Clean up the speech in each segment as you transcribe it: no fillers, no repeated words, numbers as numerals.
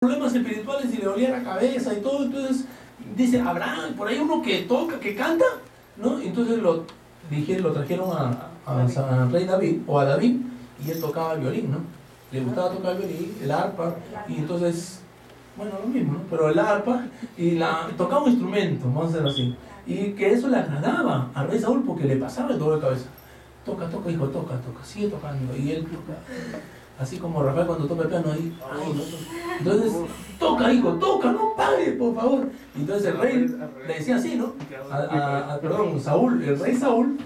problemas espirituales y le dolía la cabeza y todo. Entonces dice, habrá por ahí uno que toca, que canta, ¿no? Entonces lo trajeron a rey David, o a David, y él tocaba el violín, ¿no? Le gustaba tocar el violín, el arpa, y entonces, bueno, lo mismo, ¿no? Pero el arpa, y tocaba un instrumento, vamos a decirlo así, y que eso le agradaba al rey Saúl porque le pasaba el dolor de cabeza. Toca, hijo, toca, sigue tocando, y él toca. Así como Rafael cuando toca el piano ahí, entonces, toca, hijo, toca, no pare, por favor. Entonces el rey le decía así, ¿no? Saúl, el rey Saúl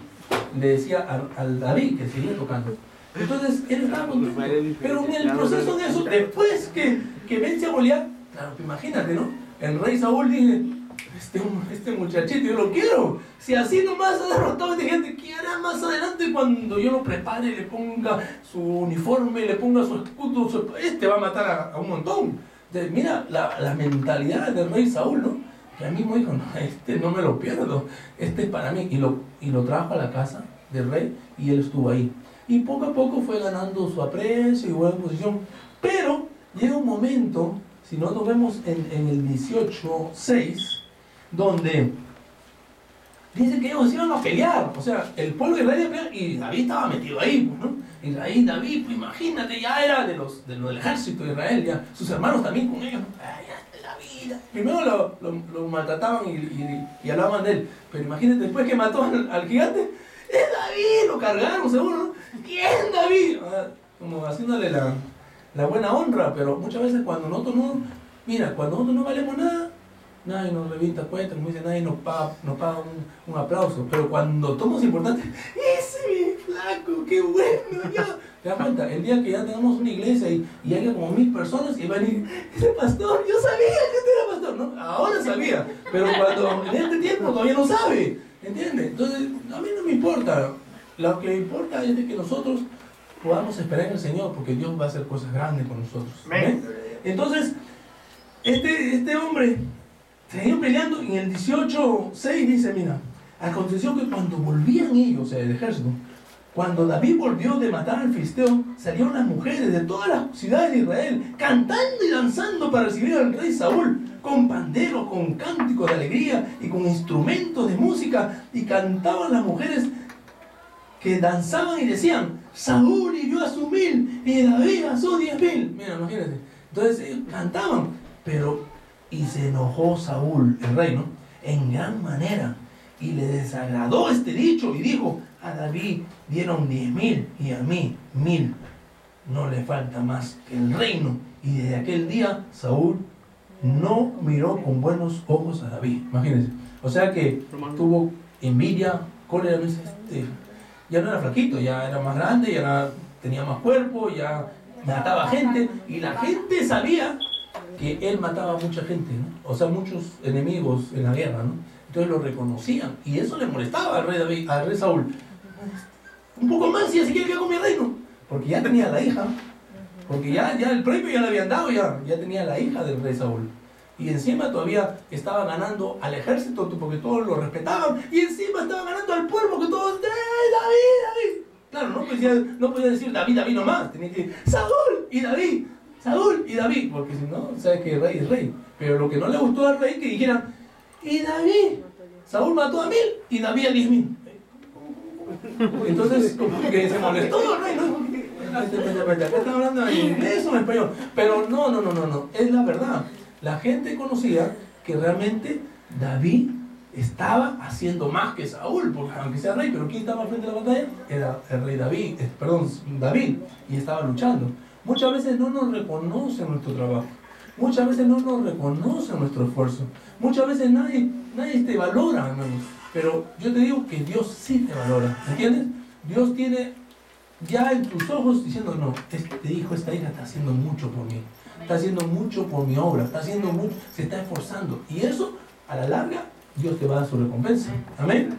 le decía al David que seguía tocando. Entonces él estaba contento. Pero en el proceso de eso, después que vence a Goliat, claro, imagínate, ¿no? El rey Saúl dice, este muchachito yo lo quiero. Si así nomás ha derrotado a esta gente, ¿qué hará más adelante cuando yo lo prepare, le ponga su uniforme, le ponga su escudo? Va a matar a un montón. Entonces, mira la mentalidad del rey Saúl, ¿no? Que él mismo dijo, no, no me lo pierdo, es para mí. Y lo trajo a la casa del rey y él estuvo ahí. Y poco a poco fue ganando su aprecio y buena posición. Pero llega un momento, si no nos vemos en el 18:6, donde dice que ellos iban a pelear, o sea, el pueblo de Israel iba a pelear y David estaba metido ahí, pues, ¿no? Y David, pues, imagínate, ya era del ejército de Israel, ya sus hermanos también con ellos, la vida. Primero lo maltrataban y hablaban de él, pero imagínate, después que mató al gigante, es David, lo cargaron seguro, ¿no? ¿Quién David? Como haciéndole la buena honra, pero muchas veces cuando nosotros no valemos nada, nadie nos revienta cuenta, como dice, nadie nos paga un aplauso. Pero cuando somos importantes, ese flaco, qué bueno, ya. ¿Te das cuenta? El día que ya tengamos una iglesia y haya como 1000 personas y van a ir, ese pastor, yo sabía que este era pastor, ¿no? Ahora sabía, pero cuando en este tiempo todavía no sabe, ¿entiendes? Entonces, a mí no me importa. Lo que importa es de que nosotros podamos esperar en el Señor, porque Dios va a hacer cosas grandes con nosotros. ¿Ven? Entonces, este hombre seguían peleando y en el 18:6 dice, mira, aconteció que cuando volvían ellos, o sea, el ejército, cuando David volvió de matar al filisteo, salieron las mujeres de todas las ciudades de Israel, cantando y danzando para recibir al rey Saúl, con panderos, con cánticos de alegría y con instrumentos de música, y cantaban las mujeres que danzaban y decían, Saúl hirió a sus 1000 y David a sus 10.000. Mira, imagínate. Entonces ellos cantaban, y se enojó Saúl, el rey, ¿no? En gran manera, y le desagradó este dicho y dijo, a David dieron 10.000 y a mí 1.000, no le falta más que el reino. Y desde aquel día Saúl no miró con buenos ojos a David, imagínense. O sea que tuvo envidia, cólera, ya no era flaquito, ya era más grande, ya tenía más cuerpo, ya mataba gente, y la gente sabía que él mataba a mucha gente, ¿no? O sea, muchos enemigos en la guerra, ¿no? Entonces lo reconocían, y eso le molestaba al rey Saúl. Un poco más, y así quiere que con mi reino, porque ya tenía la hija, porque ya el premio ya le habían dado, ya tenía la hija del rey Saúl. Y encima todavía estaba ganando al ejército, porque todos lo respetaban, y encima estaba ganando al pueblo, que todos, David! Claro, no podía decir David nomás, tenía que decir Saúl y David, porque si no, sabes que el rey es rey. Pero lo que no le gustó al rey, que dijeran, y David, Saúl mató a 1000 y David a 10.000. Entonces, como que se molestó el rey, ¿no? Acá están hablando en inglés o en español. Pero no, es la verdad. La gente conocía que realmente David estaba haciendo más que Saúl, porque aunque sea rey, pero ¿quién estaba al frente de la batalla? Era el rey David, y estaba luchando. Muchas veces no nos reconocen nuestro trabajo, muchas veces no nos reconocen nuestro esfuerzo, muchas veces nadie te valora, hermanos. Pero yo te digo que Dios sí te valora, ¿entiendes? Dios tiene ya en tus ojos diciendo, no, este hijo, esta hija está haciendo mucho por mí, está haciendo mucho por mi obra, está haciendo mucho, se está esforzando, y eso a la larga Dios te va a dar su recompensa. Amén.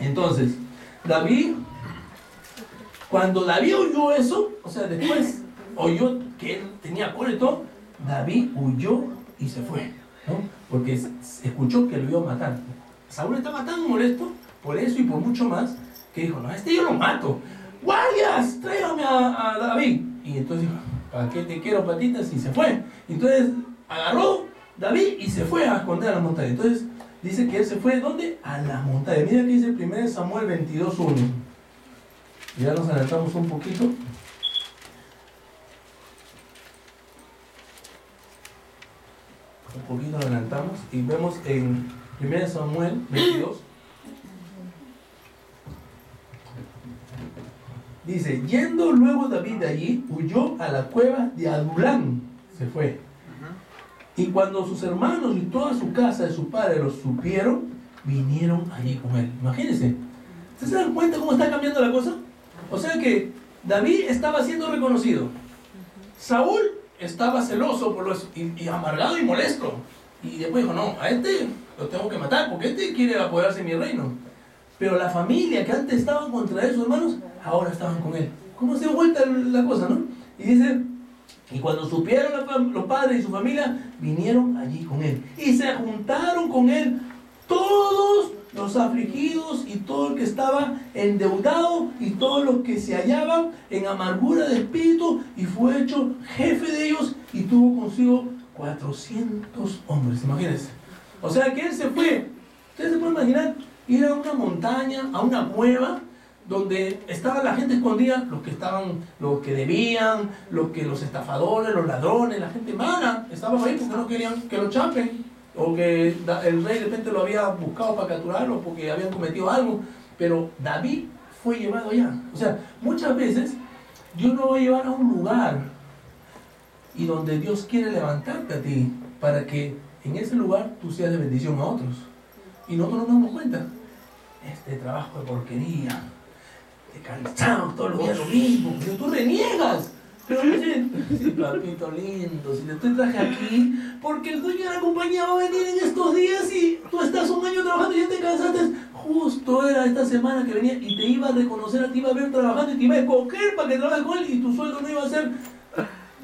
Entonces, cuando David oyó eso, o sea, después oyó que él tenía cólera y todo, David huyó y se fue, ¿no? Porque escuchó que lo iba a matar. Saúl estaba tan molesto por eso y por mucho más, que dijo, no, yo lo mato. ¡Guardias! ¡Tráigame a David! Y entonces dijo, ¿para qué te quiero, patitas? Y se fue. Entonces agarró David y se fue a esconder a la montaña. Entonces dice que él se fue, ¿dónde? A la montaña. Mira que dice 1 Samuel 22:1. Ya nos adelantamos un poquito. Un poquito adelantamos y vemos en 1 Samuel 22. Dice, yendo luego David de allí, huyó a la cueva de Adulán. Se fue. Y cuando sus hermanos y toda su casa de su padre lo supieron, vinieron allí con él. Imagínense. ¿Ustedes se dan cuenta cómo está cambiando la cosa? O sea que David estaba siendo reconocido. Saúl estaba celoso por los, y amargado y molesto. Y después dijo, no, a este lo tengo que matar porque este quiere apoderarse de mi reino. Pero la familia que antes estaba contra él, sus hermanos, ahora estaban con él. ¿Cómo se dio vuelta la cosa, no? Y dice, y cuando supieron los padres y su familia, vinieron allí con él. Y se juntaron con él todos los afligidos y todo el que estaba endeudado y todos los que se hallaban en amargura de espíritu, y fue hecho jefe de ellos y tuvo consigo 400 hombres. Imagínense. O sea que él se fue. Ustedes se pueden imaginar ir a una montaña, a una cueva, donde estaba la gente escondida, los que debían, los estafadores, los ladrones, la gente mala, estaban ahí porque no querían que lo chapen, o que el rey de repente lo había buscado para capturarlo porque habían cometido algo. Pero David fue llevado allá. O sea, muchas veces Dios nos va a llevar a un lugar y donde Dios quiere levantarte a ti para que en ese lugar tú seas de bendición a otros. Y nosotros no nos damos cuenta. Este trabajo de porquería, de cansado, todos los días lo mismo, pero tú reniegas. Pero dicen, sí, papito lindo, si te traje aquí, porque el dueño de la compañía va a venir en estos días y tú estás un año trabajando y ya te cansaste. Justo era esta semana que venía y te iba a reconocer a ti, iba a ver trabajando y te iba a escoger para que trabajes con él, y tu sueldo no iba a ser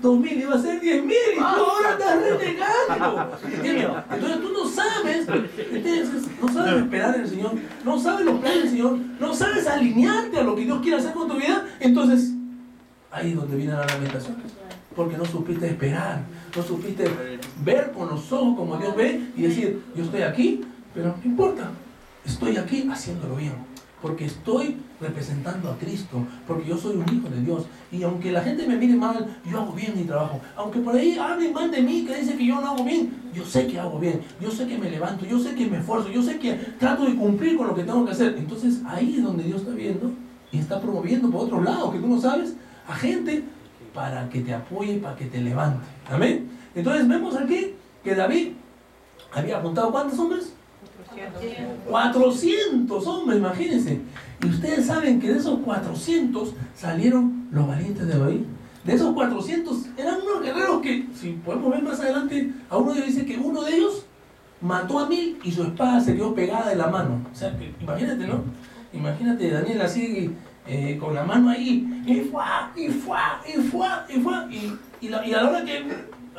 2.000, iba a ser 10.000 y tú ahora estás renegando. ¿Entiendes? Entonces tú no sabes, no sabes esperar en el Señor, no sabes los planes del Señor, no sabes alinearte a lo que Dios quiere hacer con tu vida. Entonces ahí es donde vienen las lamentaciones, porque no supiste esperar, no supiste ver con los ojos como Dios ve y decir, yo estoy aquí, pero no importa, estoy aquí haciéndolo bien, porque estoy representando a Cristo, porque yo soy un hijo de Dios, y aunque la gente me mire mal, yo hago bien mi trabajo. Aunque por ahí hablen mal de mí, que dicen que yo no hago bien, yo sé que hago bien, yo sé que me levanto, yo sé que me esfuerzo, yo sé que trato de cumplir con lo que tengo que hacer. Entonces ahí es donde Dios está viendo y está promoviendo por otro lado, que tú no sabes, a gente para que te apoye, para que te levante. Amén. Entonces vemos aquí que David había apuntado ¿cuántos hombres? 400 hombres, imagínense. Y ustedes saben que de esos 400 salieron los valientes de David. De esos 400 eran unos guerreros que, si podemos ver más adelante, a uno de ellos dice que uno de ellos mató a 1000 y su espada se quedó pegada de la mano. O sea, que, imagínate, ¿no? Imagínate Daniel así con la mano ahí, y a la hora que,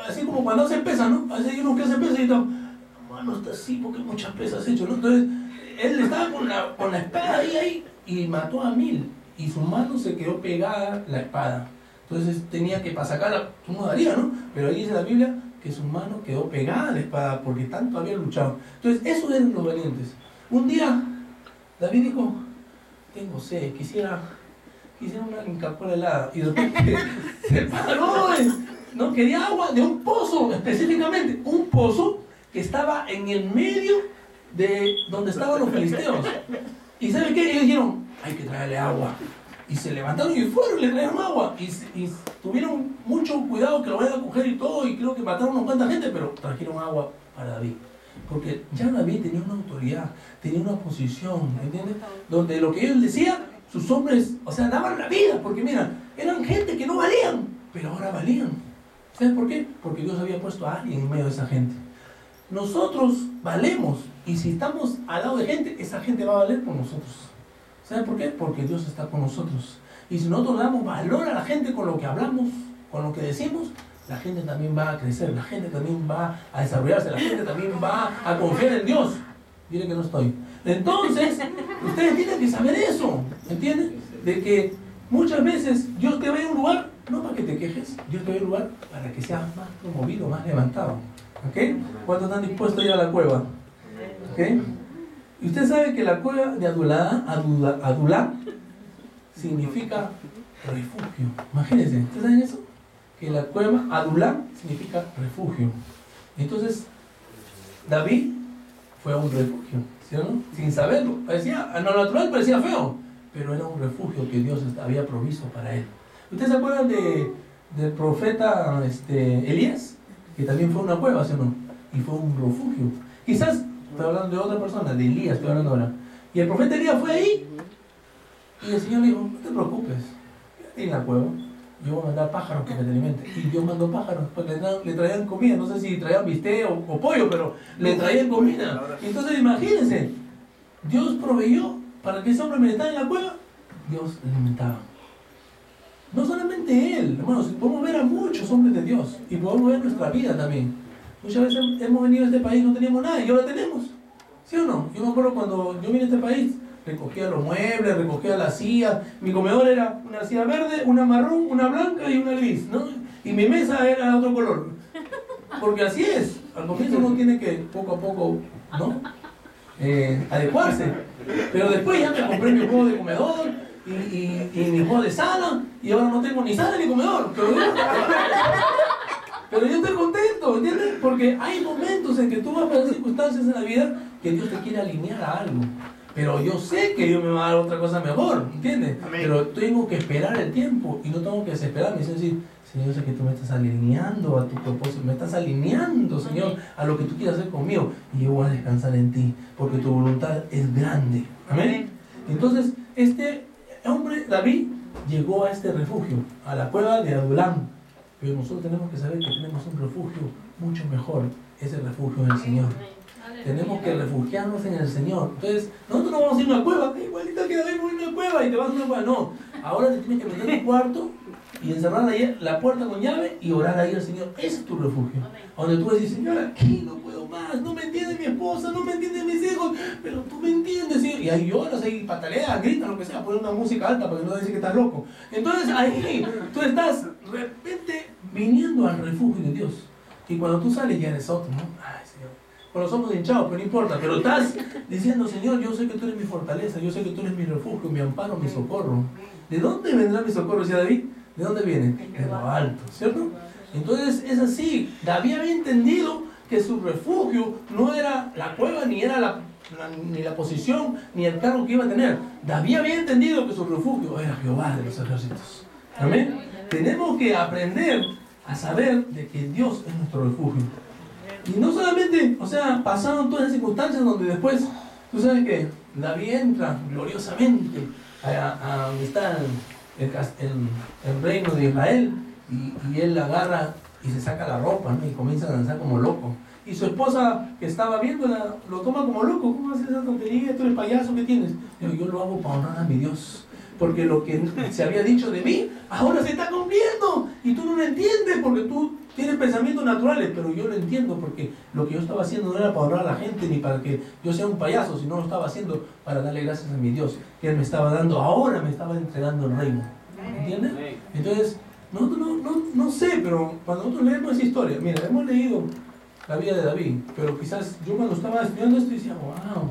así como cuando hace pesa, ¿no? A veces hay unos que hacen pesa y todo, mano está así porque muchas pesas has hecho, ¿no? Entonces él estaba con la espada ahí y mató a 1000 y su mano se quedó pegada la espada. Entonces tenía que, para sacarla, tú no darías, ¿no? Pero ahí dice la Biblia que su mano quedó pegada a la espada porque tanto había luchado. Entonces esos eran los valientes. Un día David dijo, tengo sed, quisiera una Coca-Cola helada, y de repente se paró, no quería agua de un pozo, específicamente un pozo que estaba en el medio de donde estaban los filisteos. ¿Y saben qué? Ellos dijeron, hay que traerle agua. Y se levantaron y fueron, le trajeron agua. Y tuvieron mucho cuidado que lo vayan a coger y todo, y creo que mataron a unos cuanta gente, pero trajeron agua para David. Porque ya David tenía una autoridad, tenía una posición, ¿entiendes? Donde lo que ellos decían, sus hombres, o sea, daban la vida, porque mira, eran gente que no valían, pero ahora valían. ¿Sabes por qué? Porque Dios había puesto a alguien en medio de esa gente. Nosotros valemos, y si estamos al lado de gente, esa gente va a valer por nosotros. ¿Sabes por qué? Porque Dios está con nosotros. Y si nosotros damos valor a la gente con lo que hablamos, con lo que decimos, la gente también va a crecer, la gente también va a desarrollarse, la gente también va a confiar en Dios. Dile que no estoy. Entonces, ustedes tienen que saber eso, ¿entienden? De que muchas veces Dios te va a un lugar no para que te quejes, Dios te da un lugar para que seas más promovido, más levantado. ¿Ok? ¿Cuántos están dispuestos a ir a la cueva? ¿Ok? Y usted sabe que la cueva de Adulá significa refugio. Imagínense, ¿ustedes saben eso? Que la cueva Adulá significa refugio. Entonces, David fue a un refugio, ¿sí o no? Sin saberlo. Parecía, a lo natural parecía feo, pero era un refugio que Dios había provisto para él. ¿Ustedes se acuerdan del profeta Elías? Que también fue una cueva, ¿sí o no? Y fue un refugio. Quizás, estoy hablando de otra persona, de Elías estoy hablando ahora. Y el profeta Elías fue ahí. Y el Señor le dijo, no te preocupes, quédate en la cueva. Yo voy a mandar pájaros que te alimenten. Y Dios mandó pájaros, pues le traían comida. No sé si traían bistec o pollo, pero le traían comida. Entonces imagínense, Dios proveyó para que ese hombre meditara en la cueva. Dios alimentaba. No solamente él, hermanos, podemos ver a muchos hombres de Dios. Y podemos ver nuestra vida también. Muchas veces hemos venido a este país y no teníamos nada, y ahora tenemos. ¿Sí o no? Yo me acuerdo cuando yo vine a este país, recogía los muebles, recogía las sillas. Mi comedor era una silla verde, una marrón, una blanca y una gris, ¿no? Y mi mesa era de otro color. Porque así es. Al comienzo uno tiene que poco a poco, ¿no? Adecuarse. Pero después ya me compré mi juego de comedor y mi juego de sala. Y ahora no tengo ni sala ni comedor. Pero yo estoy contento, ¿entiendes? Porque hay momentos en que tú vas a pasar circunstancias en la vida que Dios te quiere alinear a algo. Pero yo sé que Dios me va a dar otra cosa mejor, ¿entiendes? Amén. Pero tengo que esperar el tiempo y no tengo que desesperarme. Es decir, Señor, sé que tú me estás alineando a tu propósito, me estás alineando, Señor, a lo que tú quieres hacer conmigo. Y yo voy a descansar en ti, porque tu voluntad es grande. Amén. Entonces, este hombre, David, llegó a este refugio, a la cueva de Adulam. Pero nosotros tenemos que saber que tenemos un refugio mucho mejor, es el refugio del Señor. Tenemos que refugiarnos en el Señor. Entonces, nosotros no vamos a ir a una cueva, igualita que David, voy a una cueva y te vas a una cueva. No, ahora te tienes que meter en tu cuarto y encerrar ahí la puerta con llave y orar ahí al Señor. Ese es tu refugio. Donde tú decís, Señor, aquí no puedo más, no me entiende mi esposa, no me entienden mis hijos, pero tú me entiendes, Señor. Y ahí lloras, ahí pataleas, gritas, lo que sea, pones una música alta para que no digas que estás loco. Entonces ahí tú estás de repente viniendo al refugio de Dios. Y cuando tú sales ya eres otro, ¿no? Ay, Señor. Con los ojos hinchados, pero no importa. Pero estás diciendo, Señor, yo sé que tú eres mi fortaleza, yo sé que tú eres mi refugio, mi amparo, mi socorro. ¿De dónde vendrá mi socorro? Decía David. ¿De dónde viene? De lo alto, ¿cierto? Entonces es así. David había entendido que su refugio no era la cueva, ni era ni la posición, ni el cargo que iba a tener. David había entendido que su refugio era Jehová de los ejércitos. Amén. Tenemos que aprender a saber de que Dios es nuestro refugio. Y no solamente, o sea, pasaron todas las circunstancias donde después, tú sabes que David entra gloriosamente a donde está el reino de Israel y él la agarra y se saca la ropa, ¿no? Y comienza a danzar como loco. Y su esposa que estaba viéndola lo toma como loco. ¿Cómo haces esa tontería? ¿Tú eres payaso? ¿Qué tienes? Yo lo hago para honrar a mi Dios. Porque lo que se había dicho de mí, ahora se está cumpliendo. Y tú no lo entiendes porque tú tienes pensamientos naturales. Pero yo lo entiendo porque lo que yo estaba haciendo no era para honrar a la gente ni para que yo sea un payaso, sino lo estaba haciendo para darle gracias a mi Dios. Que Él me estaba dando, ahora me estaba entregando el reino. ¿Entiendes? Entonces, no sé, pero cuando nosotros leemos esa historia, mira, hemos leído la vida de David, pero quizás yo cuando estaba estudiando esto decía, wow,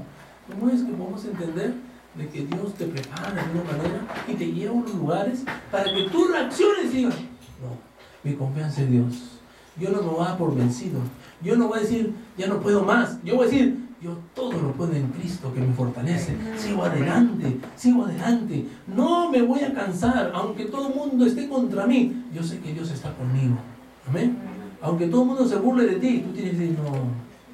¿cómo es que podemos entender de que Dios te prepara de una manera y te lleva a unos lugares para que tú reacciones y digas, no, mi confianza en Dios, yo no me voy a dar por vencido, yo no voy a decir, ya no puedo más, yo voy a decir, yo todo lo puedo en Cristo que me fortalece, sigo adelante, no me voy a cansar, aunque todo el mundo esté contra mí, yo sé que Dios está conmigo, amén. Aunque todo el mundo se burle de ti, tú tienes que decir, no,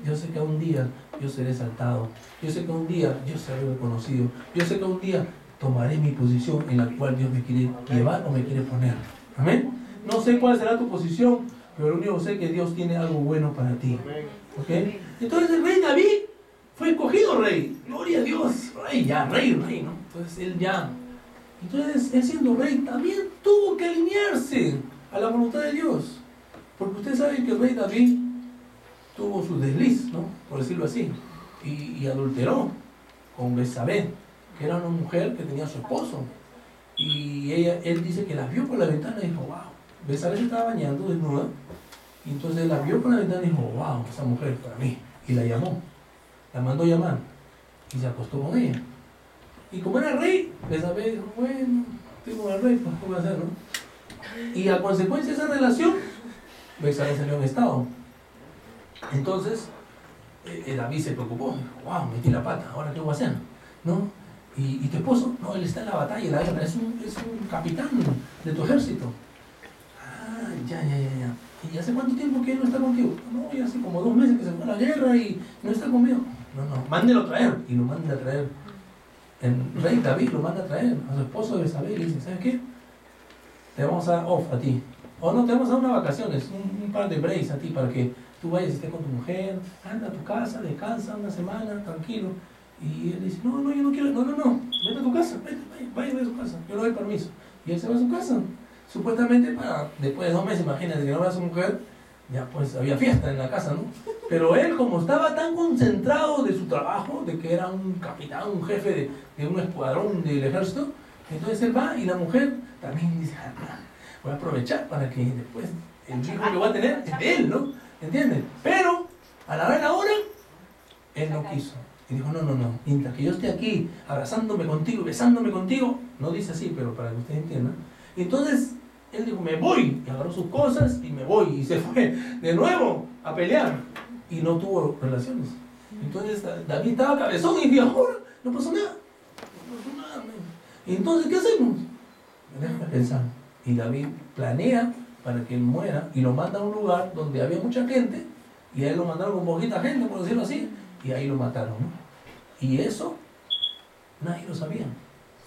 yo sé que un día yo seré exaltado, yo sé que un día yo seré reconocido, yo sé que un día tomaré mi posición en la cual Dios me quiere llevar o me quiere poner. Amén. No sé cuál será tu posición, pero lo único que sé es que Dios tiene algo bueno para ti. ¿Okay? Entonces el rey David fue escogido rey. Gloria a Dios. Rey, ¿no? Entonces él ya. Entonces él siendo rey también tuvo que alinearse a la voluntad de Dios. Porque usted sabe que el rey David tuvo su desliz, ¿no? Por decirlo así, y adulteró con Betsabé, que era una mujer que tenía a su esposo, y él dice que la vio por la ventana y dijo, wow, Betsabé se estaba bañando desnuda, y entonces la vio por la ventana y dijo, wow, esa mujer es para mí. Y la llamó, la mandó llamar, y se acostó con ella. Y como era rey, Betsabé dijo, bueno, estoy con el rey, pues ¿qué voy a hacer, no? Y a consecuencia de esa relación, Betsabé salió en estado. Entonces, David se preocupó, dijo, wow, metí la pata, ahora qué voy a hacer, ¿no? ¿Y tu esposo? No, él está en la batalla, en la guerra, es un capitán de tu ejército. Ah, ya. ¿Y hace cuánto tiempo que él no está contigo? No, ya hace como 2 meses que se fue a la guerra y no está conmigo. No, mándelo a traer. Y lo manda a traer. El rey David lo manda a traer a su esposo de Betsabé y le dice, ¿sabes qué? Te vamos a dar off a ti. O no, te vamos a dar unas vacaciones, un par de breaks a ti para que tú vayas y estés con tu mujer, anda a tu casa, descansa una semana, tranquilo. Y él dice, no, yo no quiero, no, vete a tu casa, vaya a su casa, yo le doy permiso. Y él se va a su casa, supuestamente para, después de 2 meses, imagínate que no va a su mujer, ya pues había fiesta en la casa, ¿no? Pero él, como estaba tan concentrado de su trabajo, de que era un capitán, un jefe de un escuadrón del ejército, entonces él va y la mujer también dice, voy a aprovechar para que después el hijo que va a tener es de él, ¿no? ¿Entiendes? Pero a la hora, él no quiso. Y dijo, no, mientras que yo esté aquí abrazándome contigo, besándome contigo, no dice así, pero para que ustedes entiendan. Y entonces él dijo, me voy, y agarró sus cosas y me voy, y se fue de nuevo a pelear. Y no tuvo relaciones. Entonces David estaba cabezón y dijo, ahora no pasó nada. Y entonces, ¿qué hacemos? Déjame pensar. Y David planea para que él muera y lo manda a un lugar donde había mucha gente, y a él lo mandaron con poquita gente, por decirlo así, y ahí lo mataron, ¿no? Y eso nadie lo sabía,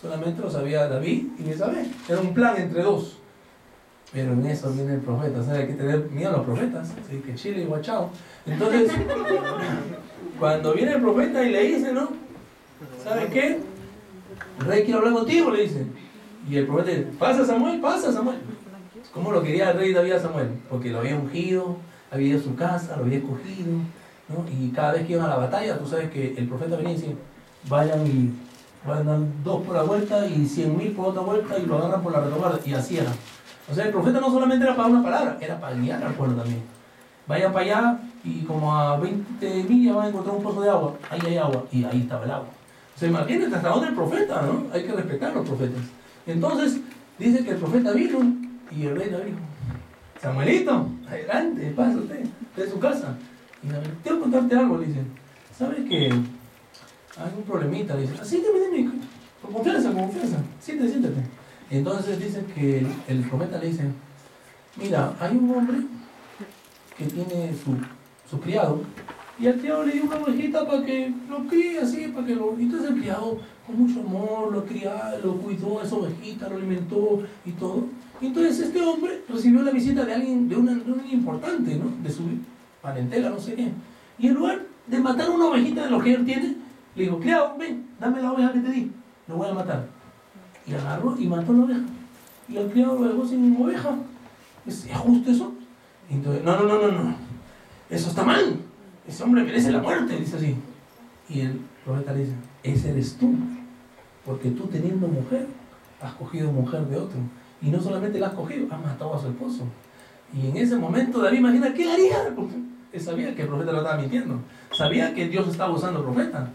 solamente lo sabía David y Betsabé. Era un plan entre dos. Pero en eso viene el profeta, ¿sabes? Hay que tener miedo a los profetas, así que chile y guachao. Entonces, cuando viene el profeta y le dice, ¿no? ¿Sabes qué? El rey quiere hablar contigo, le dice. Y el profeta dice, pasa Samuel. ¿Cómo lo quería el rey David a Samuel? Porque lo había ungido, había ido a su casa, lo había escogido, ¿no? Y cada vez que iban a la batalla, tú sabes que el profeta venía y decía, vayan y van a dar 2 por la vuelta y 100.000 por otra vuelta y lo agarran por la retaguardia. Y así era. O sea, el profeta no solamente era para una palabra, era para guiar al pueblo también. Vayan para allá y como a 20 millas van a encontrar un pozo de agua. Ahí hay agua. Y ahí estaba el agua. O sea, imagínate hasta dónde el profeta, ¿no? Hay que respetar a los profetas. Entonces, dice que el profeta vino y el rey David dijo, Samuelito, adelante, pasa usted de su casa. Y David, quiero contarte algo, le dice. ¿Sabes que hay un problemita? Le dice, así dime, con confianza. Siéntate. Entonces dice que el profeta le dice, mira, hay un hombre que tiene su criado, y al criado le dio una ovejita para que lo críe así, para que lo... Entonces el criado con mucho amor lo crió, lo cuidó, esa ovejita, lo alimentó y todo. Y entonces este hombre recibió la visita de alguien, de un importante, ¿no? De su parentela, no sé qué. Y en lugar de matar una ovejita de lo que él tiene, le dijo, criado, ven, dame la oveja que te di, lo voy a matar. Y agarró y mató la oveja. Y el criado lo dejó sin oveja. ¿Es justo eso? Y entonces, no. Eso está mal. Ese hombre merece la muerte, dice así. Y el profeta le dice, ese eres tú. Porque tú teniendo mujer, has cogido mujer de otro. Y no solamente la has cogido, has matado a su esposo. Y en ese momento David imagina, ¿qué haría? Porque él sabía que el profeta lo estaba mintiendo. Sabía que Dios estaba usando al profeta.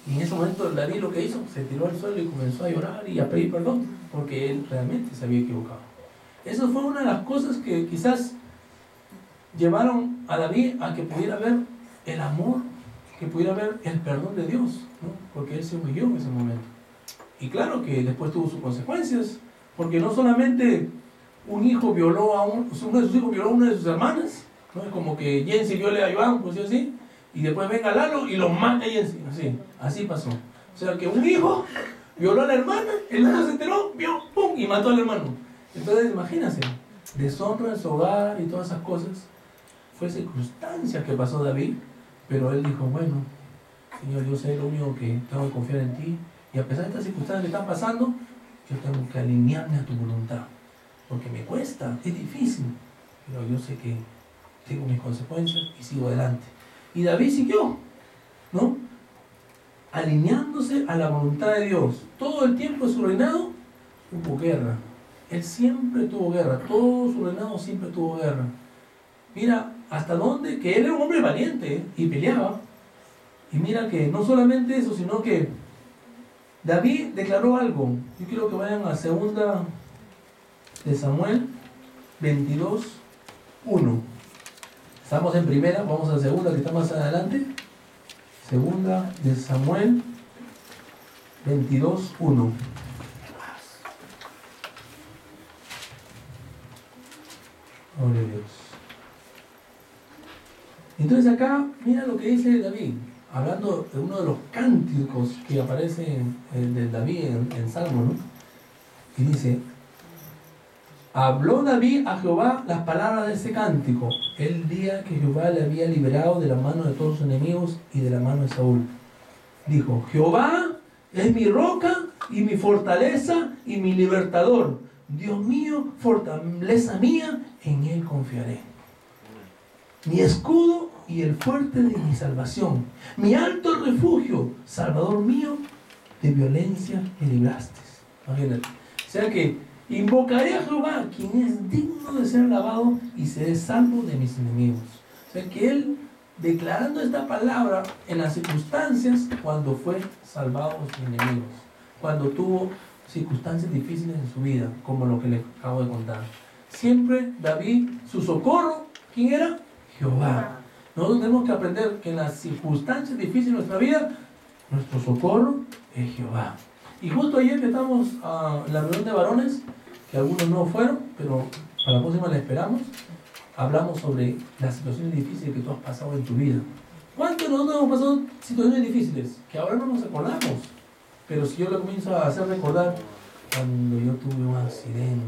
Y en ese momento David lo que hizo, se tiró al suelo y comenzó a llorar y a pedir perdón, porque él realmente se había equivocado. Eso fue una de las cosas que quizás llevaron a David a que pudiera ver el amor, que pudiera ver el perdón de Dios, ¿no? Porque él se humilló en ese momento. Y claro que después tuvo sus consecuencias, porque no solamente un hijo violó a uno de sus hijos violó a una de sus hermanas, ¿no? Es como que Jensi viole a Iván, pues así, y después venga Lalo y lo mata a Jensi, así pasó. O sea que un hijo violó a la hermana, el hijo se enteró, vio, pum, y mató al hermano. Entonces imagínense, deshonra en su hogar y todas esas cosas. Fue circunstancias que pasó David, pero él dijo, bueno, Señor, yo sé lo único que tengo que confiar en ti, y a pesar de estas circunstancias que están pasando, yo tengo que alinearme a tu voluntad, porque me cuesta, es difícil, pero yo sé que tengo mis consecuencias y sigo adelante. Y David siguió, ¿no? Alineándose a la voluntad de Dios. Todo el tiempo de su reinado hubo guerra, Él siempre tuvo guerra, todo su reinado siempre tuvo guerra. Mira, hasta dónde, que él era un hombre valiente y peleaba. Y mira que no solamente eso, sino que David declaró algo. Yo quiero que vayan a 2 de Samuel 22:1. Estamos en primera, vamos a segunda que está más adelante. 2 de Samuel 22:1. Gloria a Dios. Entonces acá, mira lo que dice David, hablando de uno de los cánticos que aparece de David en Salmo, ¿no? Y dice, habló David a Jehová las palabras de ese cántico, el día que Jehová le había liberado de la mano de todos sus enemigos y de la mano de Saúl. Dijo, Jehová es mi roca y mi fortaleza y mi libertador. Dios mío, fortaleza mía, en él confiaré. Mi escudo y el fuerte de mi salvación, mi alto refugio, salvador mío, de violencia me libraste. Imagínate. O sea que invocaré a Jehová, quien es digno de ser alabado, y seré salvo de mis enemigos. O sea que él, declarando esta palabra en las circunstancias cuando fue salvado de sus enemigos, cuando tuvo circunstancias difíciles en su vida, como lo que le acabo de contar. Siempre David, su socorro, ¿quién era? Jehová. Nosotros tenemos que aprender que en las circunstancias difíciles de nuestra vida, nuestro socorro es Jehová. Y justo ayer que estamos en la reunión de varones, que algunos no fueron, pero para la próxima le esperamos, hablamos sobre las situaciones difíciles que tú has pasado en tu vida. ¿Cuántos de nosotros hemos pasado situaciones difíciles? Que ahora no nos acordamos. Pero si yo le comienzo a hacer recordar cuando yo tuve un accidente,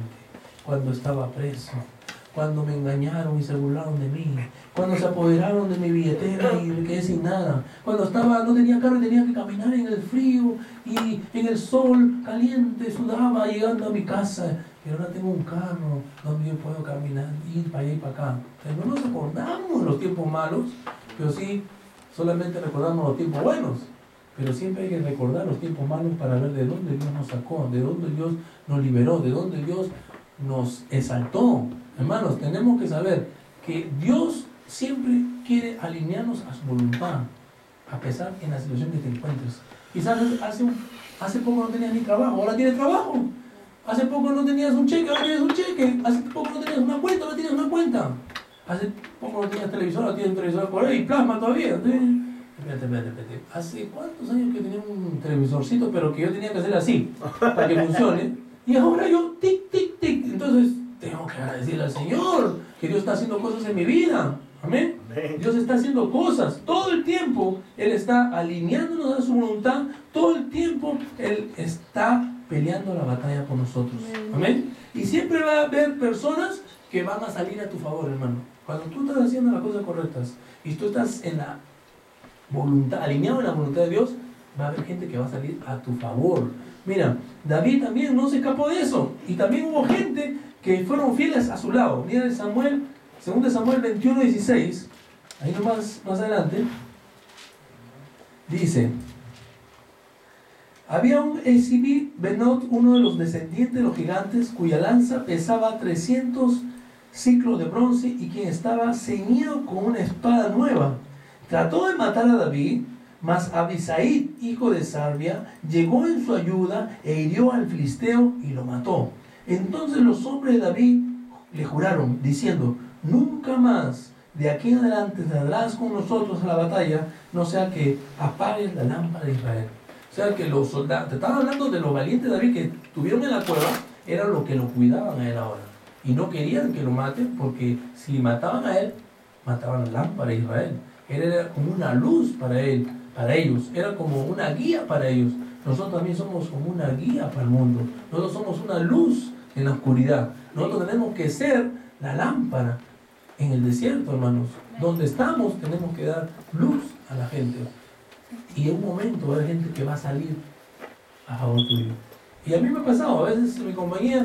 cuando estaba preso, cuando me engañaron y se burlaron de mí, cuando se apoderaron de mi billetera y me quedé sin nada, cuando no tenía carro y tenía que caminar en el frío y en el sol caliente, sudaba llegando a mi casa, pero ahora tengo un carro donde yo puedo caminar, ir para allá y para acá. Pero no nos acordamos de los tiempos malos, pero sí solamente recordamos los tiempos buenos. Pero siempre hay que recordar los tiempos malos para ver de dónde Dios nos sacó, de dónde Dios nos liberó, de dónde Dios nos exaltó. Hermanos, tenemos que saber que Dios siempre quiere alinearnos a su voluntad, a pesar en la situación que te encuentres. Quizás hace poco no tenías ni trabajo, ahora tienes trabajo. Hace poco no tenías un cheque, ahora tienes un cheque. Hace poco no tenías una cuenta, ahora tienes una cuenta. Hace poco no tenías televisor, ahora tienes un televisor por ahí, plasma todavía. Espérate. ¿Hace cuántos años que tenía un televisorcito, pero que yo tenía que hacer así, para que funcione? Y ahora yo, tic, tic, tic. Entonces, tengo que agradecerle al Señor que Dios está haciendo cosas en mi vida. Amén. Dios está haciendo cosas. Todo el tiempo Él está alineándonos a su voluntad. Todo el tiempo Él está peleando la batalla por nosotros. Amén. Y siempre va a haber personas que van a salir a tu favor, hermano. Cuando tú estás haciendo las cosas correctas y tú estás en la voluntad, alineado en la voluntad de Dios, va a haber gente que va a salir a tu favor. Mira, David también no se escapó de eso. Y también hubo gente que fueron fieles a su lado. Mira en Samuel, 2 Samuel 21:16, ahí nomás más adelante, dice: había un Esibí Benot, uno de los descendientes de los gigantes, cuya lanza pesaba 300 ciclos de bronce y quien estaba ceñido con una espada nueva. Trató de matar a David, mas Abisai, hijo de Sarbia, llegó en su ayuda e hirió al filisteo y lo mató. Entonces los hombres de David le juraron, diciendo: nunca más de aquí en adelante saldrás con nosotros a la batalla, no sea que apagues la lámpara de Israel. O sea que los soldados, te estaban hablando de los valientes de David que estuvieron en la cueva, eran los que lo cuidaban a él ahora. Y no querían que lo maten, porque si mataban a él, mataban la lámpara de Israel. Él era como una luz para él, para ellos, era como una guía para ellos. Nosotros también somos como una guía para el mundo. Nosotros somos una luz en la oscuridad. Nosotros tenemos que ser la lámpara en el desierto, hermanos. Donde estamos tenemos que dar luz a la gente. Y en un momento va a haber gente que va a salir a favor tuyo. Y a mí me ha pasado, a veces en mi compañía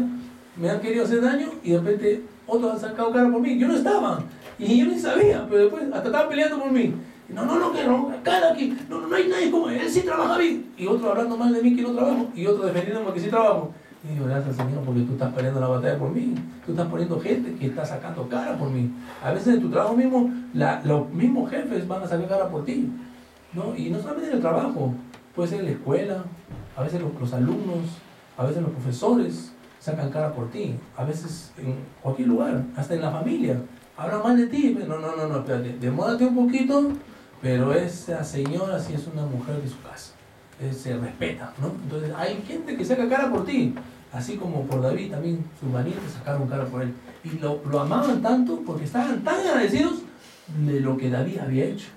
me han querido hacer daño y de repente otros han sacado cara por mí. Yo no estaba. Y yo ni sabía, pero después hasta estaban peleando por mí. No, que no, cara aquí, no hay nadie como él, sí trabaja bien. Y otro hablando mal de mí que no trabajo, y otro defendiéndome que sí trabajo. Y digo, gracias Señor, porque tú estás peleando la batalla por mí. Tú estás poniendo gente que está sacando cara por mí. A veces en tu trabajo mismo, los mismos jefes van a sacar cara por ti, ¿no? Y no solamente en el trabajo, puede ser en la escuela, a veces los alumnos, a veces los profesores sacan cara por ti. A veces en cualquier lugar, hasta en la familia. Hablan mal de ti. No, espérate, demórate un poquito, pero esa señora sí es una mujer de su casa. Se respeta, ¿no? Entonces hay gente que saca cara por ti. Así como por David también sus valientes sacaron cara por él. Y lo amaban tanto porque estaban tan agradecidos de lo que David había hecho.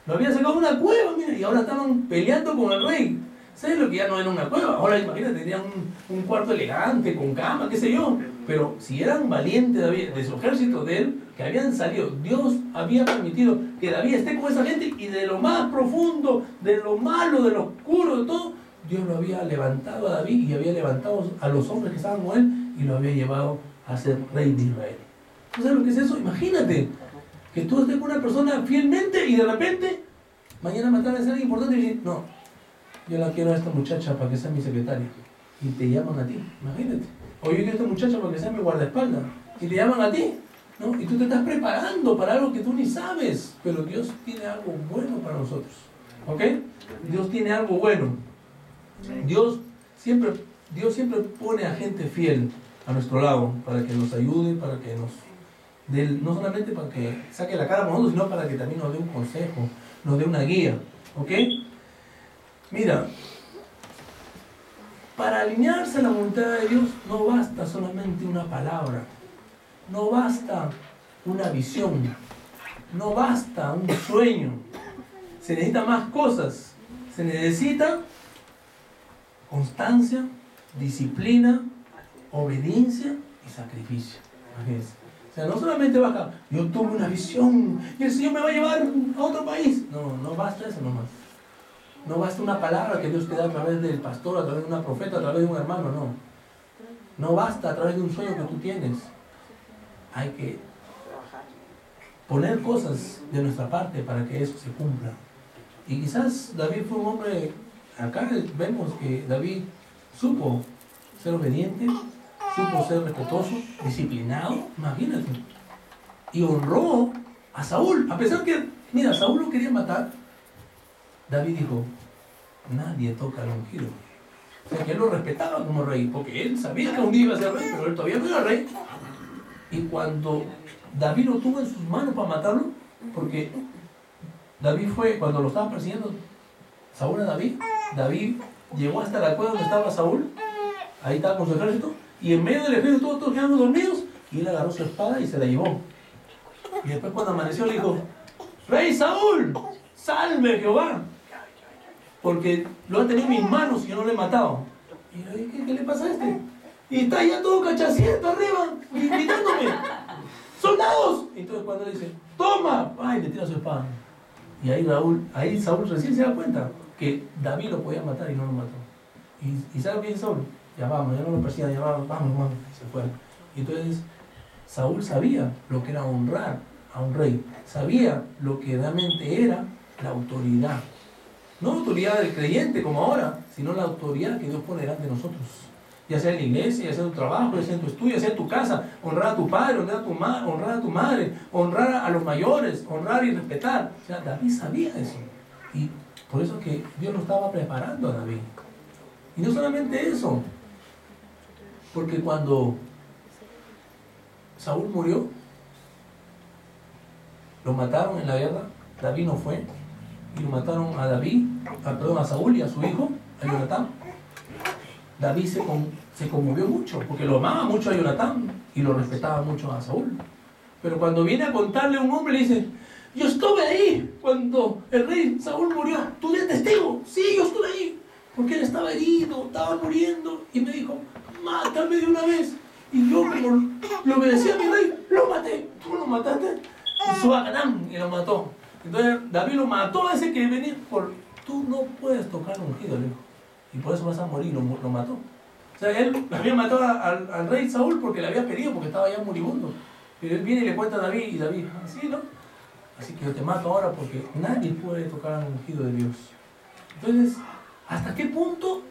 Lo había sacado de una cueva, mira, y ahora estaban peleando con el rey. ¿Sabes lo que ya no era una cueva? Ahora imagínate, tenían un cuarto elegante, con cama, qué sé yo. Pero si eran valientes David, de su ejército, de él, que habían salido, Dios había permitido que David esté con esa gente y de lo más profundo, de lo malo, de lo oscuro, de todo, Dios lo había levantado a David y había levantado a los hombres que estaban con él y lo había llevado a ser rey de Israel. ¿Tú sabes lo que es eso? Imagínate que tú estés con una persona fielmente y de repente mañana mañana a ser importante y dices, no, yo la quiero a esta muchacha para que sea mi secretaria. Y te llaman a ti, imagínate. O yo quiero a esta muchacha para que sea mi guardaespaldas. Y te llaman a ti, ¿no? Y tú te estás preparando para algo que tú ni sabes. Pero Dios tiene algo bueno para nosotros. ¿Ok? Dios tiene algo bueno. Dios siempre pone a gente fiel a nuestro lado para que nos ayude, para que nos dé, no solamente para que saque la cara por nosotros, sino para que también nos dé un consejo, nos dé una guía. ¿Ok? Mira, para alinearse a la voluntad de Dios no basta solamente una palabra, no basta una visión, no basta un sueño. Se necesita más cosas. Se necesita constancia, disciplina, obediencia y sacrificio. Imagínense. O sea, no solamente basta, yo tuve una visión y el Señor me va a llevar a otro país. No basta eso nomás. No basta una palabra que Dios te da a través del pastor, a través de una profeta, a través de un hermano, no. No basta a través de un sueño que tú tienes. Hay que poner cosas de nuestra parte para que eso se cumpla. Y quizás David fue un hombre, acá vemos que David supo ser obediente, supo ser respetuoso, disciplinado, imagínate. Y honró a Saúl, a pesar que, mira, Saúl lo quería matar. David dijo, nadie toca al ungido. O sea que él lo respetaba como rey, porque él sabía que un día iba a ser rey, pero él todavía no era rey. Y cuando David lo tuvo en sus manos para matarlo, porque David fue, cuando lo estaban persiguiendo Saúl a David, David llegó hasta la cueva donde estaba Saúl, ahí estaba con su ejército, y en medio del ejército todos quedaron dormidos, y él agarró su espada y se la llevó. Y después cuando amaneció le dijo, Rey Saúl, salve Jehová, porque lo ha tenido en mis manos y yo no lo he matado. Y yo dije, ¿qué le pasa a este? Y está ya todo cachaciento arriba, gritándome, ¡soldados! Entonces cuando le dice, ¡toma! ¡Ay! Le tira su espada. Y ahí Saúl recién se da cuenta que David lo podía matar y no lo mató. ¿Y sabe bien Saúl? Ya vamos, ya no lo persigan, ya vamos. Y se fue. Y entonces Saúl sabía lo que era honrar a un rey. Sabía lo que realmente era la autoridad. No la autoridad del creyente como ahora, sino la autoridad que Dios pone delante de nosotros. Ya sea en la iglesia, ya sea en tu trabajo, ya sea en tu estudio, ya sea en tu casa. Honrar a tu padre, honrar a tu madre, honrar a los mayores, honrar y respetar. O sea, David sabía eso. Y por eso es que Dios lo estaba preparando a David. Y no solamente eso, porque cuando Saúl murió, lo mataron en la guerra, David no fue, y lo mataron a a Saúl y a su hijo, a Jonatán. David se conmovió mucho, porque lo amaba mucho a Jonatán y lo respetaba mucho a Saúl. Pero cuando viene a contarle a un hombre, le dice, yo estuve ahí cuando el rey Saúl murió, ¿tú eres testigo? Sí, yo estuve ahí, porque él estaba herido, estaba muriendo, y me dijo, mátame de una vez. Y yo, como lo obedecía a mi rey, lo maté. ¿Tú lo mataste? Y lo mató. Entonces David lo mató a ese que venía tú no puedes tocar un ungido, le dijo. Y por eso vas a morir, lo mató. O sea, él había matado al rey Saúl porque le había pedido, porque estaba ya moribundo. Pero él viene y le cuenta a David, y David, así, ¿no? Así que yo te mato ahora porque nadie puede tocar al ungido de Dios. Entonces, ¿hasta qué punto